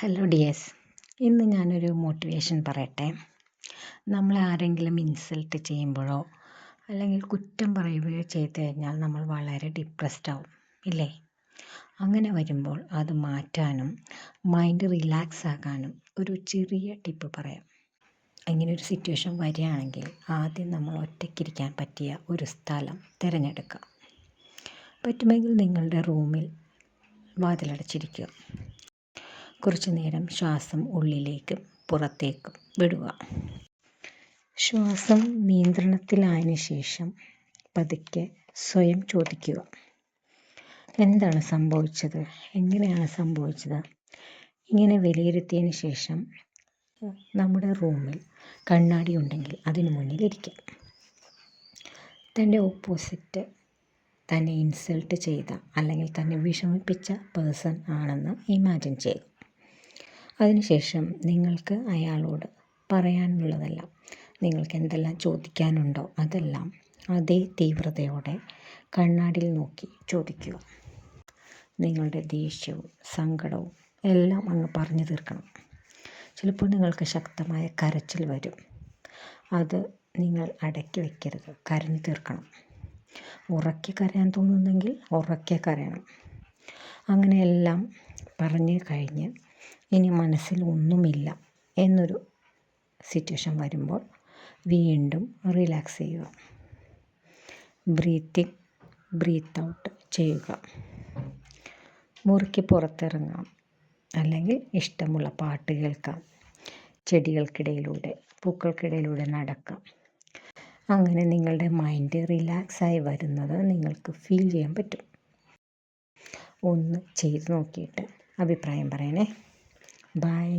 Hello dears, ഇന്ന് ഞാനൊരു motivation പറയട്ടെ. നമ്മളെ ആരെങ്കിലും ഇൻസൾട്ട് ചെയ്യുമ്പോഴോ അല്ലെങ്കിൽ കുറ്റം പറയുകയോ ചെയ്തു കഴിഞ്ഞാൽ നമ്മൾ വളരെ ഡിപ്രസ്ഡ് ആവും, ഇല്ലേ? അങ്ങനെ വരുമ്പോൾ അത് മാറ്റാനും മൈൻഡ് റിലാക്സ് ആക്കാനും ഒരു ചെറിയ ടിപ്പ് പറയാം. ഇങ്ങനെ ഒരു സിറ്റുവേഷൻ വരികയാണെങ്കിൽ ആദ്യം നമ്മൾ ഒറ്റയ്ക്കിരിക്കാൻ പറ്റിയ ഒരു സ്ഥലം തിരഞ്ഞെടുക്കുക. പറ്റുമെങ്കിൽ നിങ്ങളുടെ റൂമിൽ വാതിലടച്ചിരിക്കുക. കുറച്ചു നേരം ശ്വാസം ഉള്ളിലേക്കും പുറത്തേക്കും വിടുക. ശ്വാസം നിയന്ത്രണത്തിലായതിനു ശേഷം പതുക്കെ സ്വയം ചോദിക്കുക, എന്താണ് സംഭവിച്ചത്, എങ്ങനെയാണ് സംഭവിച്ചത്? ഇങ്ങനെ വിലയിരുത്തിയതിന് ശേഷം നമ്മുടെ റൂമിൽ കണ്ണാടി ഉണ്ടെങ്കിൽ അതിനു മുന്നിലിരിക്കുക. തൻ്റെ ഓപ്പോസിറ്റ് തന്നെ ഇൻസൾട്ട് ചെയ്ത അല്ലെങ്കിൽ തന്നെ വിഷമിപ്പിച്ച പേഴ്സൺ ആണെന്ന് ഇമാജിൻ ചെയ്യുക. അതിനുശേഷം നിങ്ങൾക്ക് അയാളോട് പറയാനുള്ളതെല്ലാം, നിങ്ങൾക്ക് എന്തെല്ലാം ചോദിക്കാനുണ്ടോ അതെല്ലാം അതേ തീവ്രതയോടെ കണ്ണാടിയിൽ നോക്കി ചോദിക്കുക. നിങ്ങളുടെ ദേഷ്യവും സങ്കടവും എല്ലാം അങ്ങ് പറഞ്ഞു തീർക്കണം. ചിലപ്പോൾ നിങ്ങൾക്ക് ശക്തമായ കരച്ചിൽ വരും. അത് നിങ്ങൾ അടക്കി വയ്ക്കരുത്, കരഞ്ഞു തീർക്കണം. ഉറക്കെ കരയാൻ തോന്നുന്നെങ്കിൽ ഉറക്കെ കരയണം. അങ്ങനെയെല്ലാം പറഞ്ഞു കഴിഞ്ഞ് ഇനി മനസ്സിൽ ഒന്നുമില്ല എന്നൊരു സിറ്റുവേഷൻ വരുമ്പോൾ വീണ്ടും റിലാക്സ് ചെയ്യുക. ബ്രീത്ത് ഇൻ ബ്രീത്ത് ഔട്ട് ചെയ്യുക. മുറിക്ക് പുറത്തിറങ്ങാം, അല്ലെങ്കിൽ ഇഷ്ടമുള്ള പാട്ട് കേൾക്കാം, ചെടികൾക്കിടയിലൂടെ പൂക്കൾക്കിടയിലൂടെ നടക്കാം. അങ്ങനെ നിങ്ങളുടെ മൈൻഡ് റിലാക്സായി വരുന്നത് നിങ്ങൾക്ക് ഫീൽ ചെയ്യാൻ പറ്റും. ഒന്ന് ചെയ്ത് നോക്കിയിട്ട് അഭിപ്രായം പറയണേ. ബൈ.